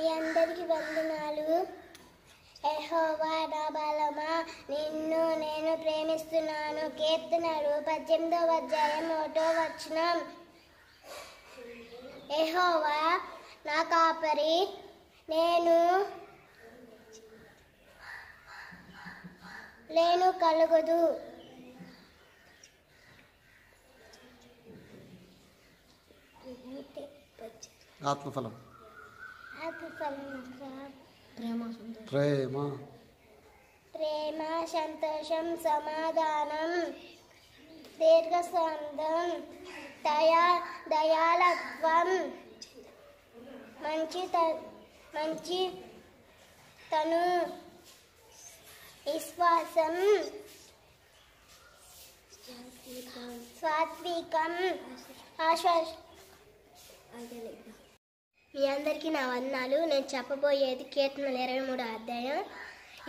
మీ అందరికీ వందనాలు. యెహోవా నా బలమా, నిన్ను నేను ప్రేమిస్తున్నాను. కీర్తనలు 18వ అధ్యాయం 1వ వచనం. యెహోవా నా కాపరి, లేను కలుగదు. ఆత్మఫలం ప్రేమ, సంతోషం, సమాధానం, దీర్ఘశాంతం, దయాళత్వం, మంచితనం, విశ్వాసం, సాత్వికం, మీ అందరికీ నా వందనాలు. నేను చెప్పబోయేది కీర్తనలు 23వ అధ్యాయం.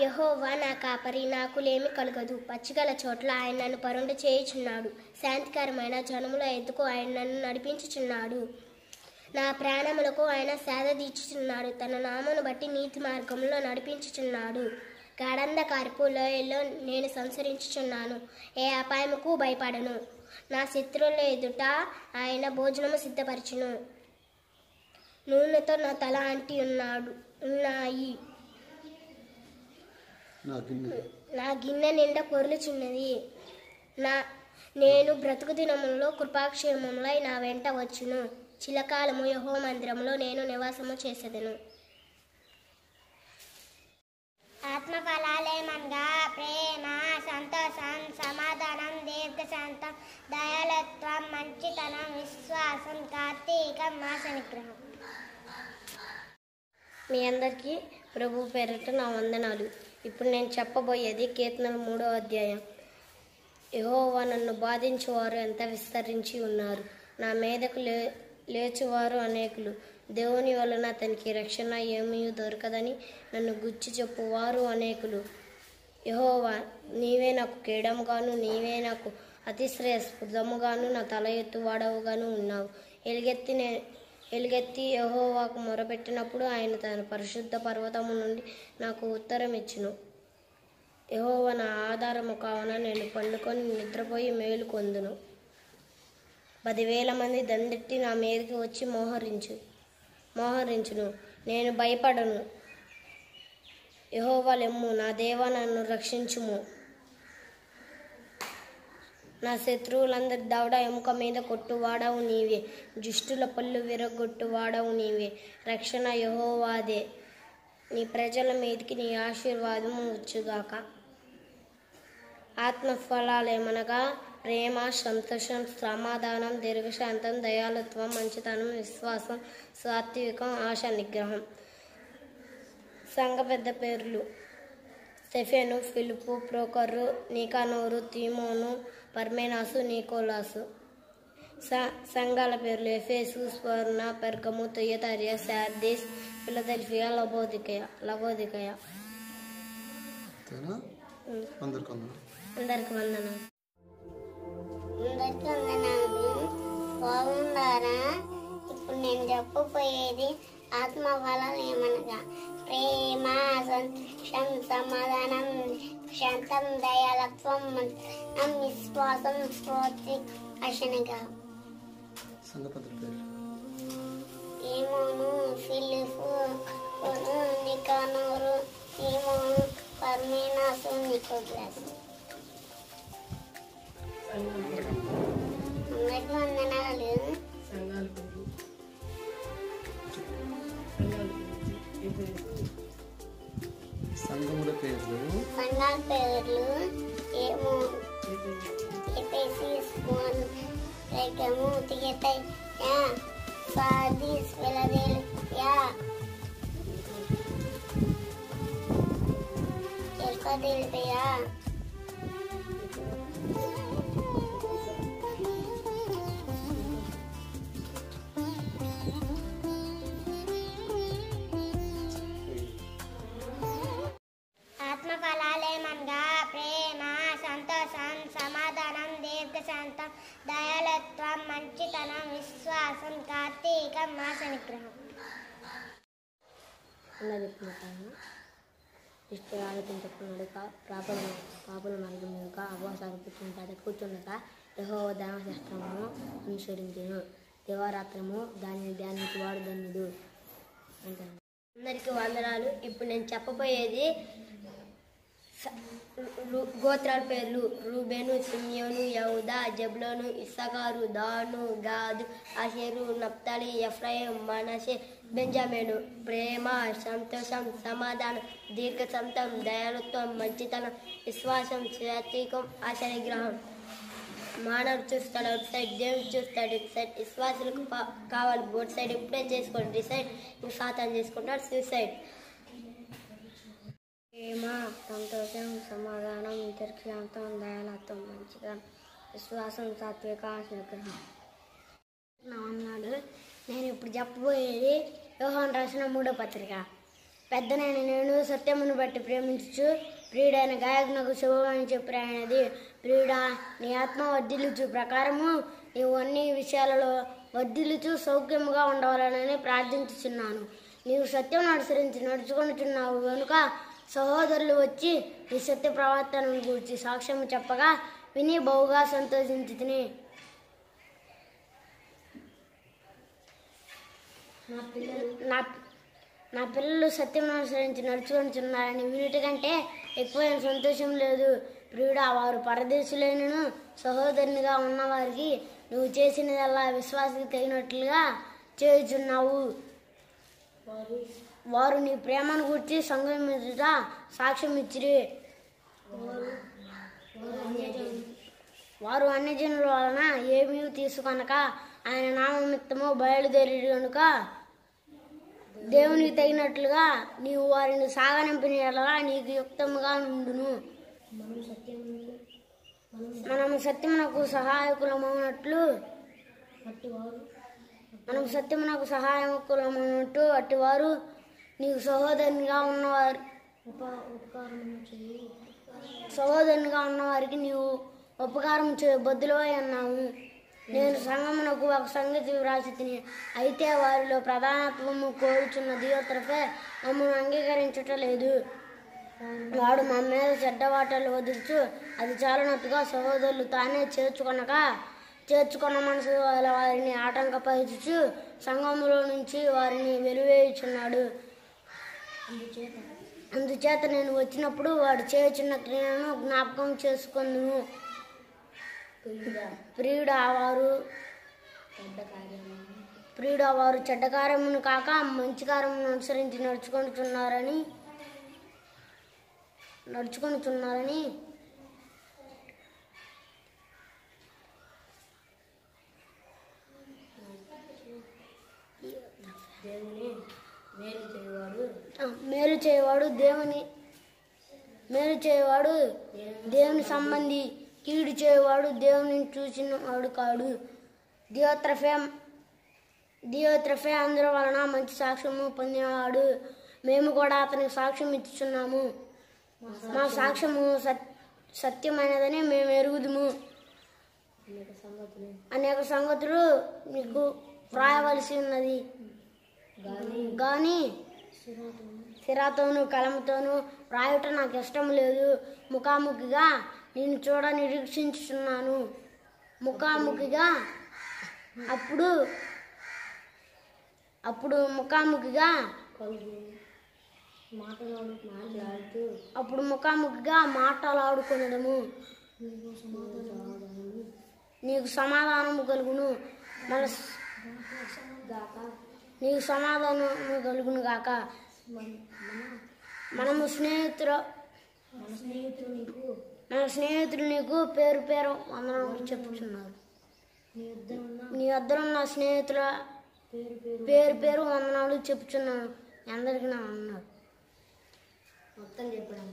యెహోవా నా కాపరి, నాకు లేమి కలుగదు. పచ్చిగల చోట్ల ఆయన నన్ను పరుండ చేయుచున్నాడు. శాంతికరమైన జనముల ఎద్దుకు ఆయన నన్ను నడిపించుచున్నాడు. నా ప్రాణములకు ఆయన సేద తీర్చుచున్నాడు. తన నామమును బట్టి నీతి మార్గంలో నడిపించుచున్నాడు. గాఢంధకారపు లోయల్లో నేను సంచరించుచున్నాను. ఏ అపాయముకు భయపడను. నా శత్రువుల ఎదుట ఆయన భోజనము సిద్ధపరచును. నూనెతో నా తల అంటి ఉన్నాయి. నా గిన్నె నిండా పొర్లుచున్నది. నేను బ్రతుకు దినములలో కృపాక్షేమములై నా వెంట వచ్చును. చిలకాలము యెహోవా మందిరములో నేను నివాసము చేసేదను. ఆత్మఫలాలేమనగా ప్రేమ, సంతోషం, సమాధానం, దీర్ఘశాంతం, దయాళత్వం, మంచితనం, విశ్వాసం, కార్తీకం, మాస నిగ్రహం. మీ అందరికీ ప్రభు పేరిట నా వందనాలు. ఇప్పుడు నేను చెప్పబోయేది కీర్తనలు 3వ అధ్యాయం. యెహోవా నన్ను బాధించువారు ఎంత విస్తరించి ఉన్నారు. నా మీదకు లేచువారు అనేకులు. దేవుని వలన అతనికి రక్షణ ఏమీ దొరకదని నన్ను గుచ్చి చెప్పువారు అనేకులు. యెహోవా, నీవే నాకు కేడముగాను, నీవే నాకు అతిశ్రేయస్పదముగాను, నా తల ఎత్తువాడవుగాను ఉన్నావు. ఎలుగెత్తి యెహోవాకు మొరపెట్టినప్పుడు ఆయన తన పరిశుద్ధ పర్వతము నుండి నాకు ఉత్తరం ఇచ్చును. యెహోవా నా ఆధారము కావున నేను పండుకొని నిద్రపోయి మేలు కొందును. 10,000 మంది దండెట్టి నా మీదకి వచ్చి మోహరించును. నేను భయపడను. యెహోవా లెమ్ము, నా దేవా నన్ను రక్షించుము. నా శత్రువులందరి దవడ ఎముక మీద కొట్టువాడవు నీవే. దుష్టుల పళ్ళు విరగొట్టువాడవు నీవే. రక్షణ యెహోవాదే. నీ ప్రజల మీదకి నీ ఆశీర్వాదము వచ్చుగాక. ఆత్మఫలాలేమనగా ప్రేమ, సంతోషం, సమాధానం, దీర్ఘశాంతం, దయాళత్వం, మంచితనం, విశ్వాసం, సాత్వికం, ఆశ నిగ్రహం. సంఘ పెద్ద పేర్లు: స్టెఫెను, ఫిలిప్పు, ప్రోకరు, నికానోరు, తీమోను, పర్మెనాసు, నికోలాసు. సంఘాల పేర్లు: ఎఫెసు, స్మర్ణ, పెర్గము, తుయతైర, సార్దీస్, ఫిలదెల్ఫియా, లవోదికయ. అందరికి వందనాలు. బాగుండారా? ఇప్పుడు నేను చెప్పబోయేది ఆత్మఫలాలు ఏమనగా ప్రేమ, సంతోషం, సమాధానం, శాంతం, దయాళత్వం, విశ్వాసం, స్ఫూర్తి, అశనిగా. ఏమోను, ఫిలిప్పు, నికానోరు, తీమోను, పర్మెనాసు, నికోలాసు. అందరికీ వందనాలు. సంఘాల పేర్లు: ఏమో, ఎఫెసీస్, పెర్గము, తుయతైర, సార్దీస్, ఫిలదెల్ఫియా. ఆత్మఫలాలేమనగా ప్రేమ, సంతోషం, సమాధానం, దీర్ఘశాంతం, దయాళత్వం, మంచితనం, విశ్వాసం, కార్తీకం, మాస నిగ్రహం. అన్నది చెప్తున్నాను. ఇష్ట ఆలోచించుకున్నాడుక పాపలు నలుగునుక అభ్యాసాలు కూర్చుండక యెహోవా ధర్మశాస్త్రమును అనుసరించెను. దివారాత్రము దానిని ధ్యానించువాడు ధన్యుడు అంటాను. అందరికీ వందనాలు. ఇప్పుడు నేను చెప్పబోయేది గోత్రాల పేర్లు: రూబేను, సిమ్యోను, యహూదా, జెబులూను, ఇస్సాకారు, దాను, గాదు, ఆషేరు, నఫ్తాలి, ఎఫ్రాయిం, మనష్షే, బెంజామీను. ప్రేమ, సంతోషం, సమాధానం, దీర్ఘశాంతం, దయాళుత్వం, మంచితనం, విశ్వాసం, సాత్వికం, ఆశానిగ్రహం. మానవుడు చూస్తాడు అవుట్ సైడ్, దేవుడు చూస్తాడు ఇటు సైడ్. విశ్వాసులకు కావాలి బోట్ సైడ్. ఇప్పుడే చేసుకోండి డిసైడ్, ఇంక సాతాను చేసుకుంటాడు సూసైడ్. ప్రేమ, సంతోషం, సమాధానం, దీర్ఘశాంతం, దయాళుత్వం, మంచితనం, విశ్వాసం, సాత్విక, ఆశానిగ్రహం. అన్నాడు. నేను ఇప్పుడు చెప్పబోయేది యోహాను రాసిన 3వ పత్రిక. పెద్దనైన నేను సత్యమును బట్టి ప్రేమించు ప్రియుడైన గాయకునకు శుభమని చెప్పినది. ప్రియుడా, నీ ఆత్మ వర్ధిల్లుచు ప్రకారము నీవు అన్ని విషయాలలో వర్ధిల్లుచు సౌఖ్యముగా ఉండవాలని ప్రార్థించుచున్నాను. నీవు సత్యం నడుచుకొనుచున్నావు కనుక సహోదరులు వచ్చి ఈ సత్య ప్రవర్తనను గురించి సాక్ష్యము చెప్పగా విని బహుగా సంతోషించితిని. నా పిల్లలు సత్యం అనుసరించి నడుచుకొనిచున్నారని వినుట కంటే ఎక్కువైన సంతోషం లేదు. ప్రియుడా, వారు పరదేశులైనను సహోదరునిగా ఉన్నవారికి నువ్వు చేసినదల్లా విశ్వాసకి తగినట్లుగా చేయుచున్నావు. వారు నీ ప్రేమను గురించి సంఘం ఎదుట సాక్ష్యం ఇచ్చిరి. వారు అన్యజనుల వలన ఏమీ తీసుకొనక ఆయన నామనిమిత్తము బయలుదేరి కనుక దేవునికి తగినట్లుగా నీవు వారిని సాగనింపిన యెడల నీకు యుక్తముగా నుండును. మనము సత్యమునకు సహాయకులమవునట్లు అట్టివారు నీకు సహోదరునిగా ఉన్నవారికి నీవు ఉపకారం బద్దులవై అన్నాము. నేను సంఘమునకు ఒక సంగతి వ్రాసి తిని, అయితే వారిలో ప్రధానత్వము కోరుచున్న దియోత్రఫే మమ్మల్ని అంగీకరించటలేదు. వాడు మా మీద చెడ్డవాటలు వదులుచు అది చాలనట్టుగా సహోదరులు తానే చేర్చుకున్న మనసు వారిని ఆటంకపరచుచు సంఘములో నుంచి వారిని వెలివేయుచున్నాడు. అందుచేత నేను వచ్చినప్పుడు వాడు చేయుచున్న క్రియలను జ్ఞాపకం చేసుకొందును. ప్రియుడా, వారు చెడ్డ కార్యమును కాక మంచి కార్యమును అనుసరించి నడుచుకొనుచున్నారని మేలు చేయవాడు దేవుని సంబంధి, కీడు చేయవాడు దేవుని చూసినవాడు కాడు. దియోత్రఫే అందరి వలన మంచి సాక్ష్యము పొందినవాడు. మేము కూడా అతనికి సాక్ష్యం ఇచ్చుచున్నాము. మా సాక్ష్యము సత్యమైనదని మేము ఎరుగుదుము. అనేక సంగతులు మీకు వ్రాయవలసి ఉన్నది కానీ సిరాతోను కలముతోను వ్రాయుట నాకు ఇష్టం లేదు. ముఖాముఖిగా నేను చూడ నిరీక్షించుచున్నాను. ముఖాముఖిగా అప్పుడు ముఖాముఖిగా మాట్లాడుకునడము నీకు సమాధానము కలుగును. నీకు సమాధానము కలుగును గాక. మన స్నేహితులు నీకు పేరు పేరు వందనాలు చెప్పుచున్నారు. నీ వద్దరున్న స్నేహితుల పేరు పేరు వందనాలు చెప్పుచున్నాను. అందరికీ నా వందనాలు. మొత్తం చెప్పడం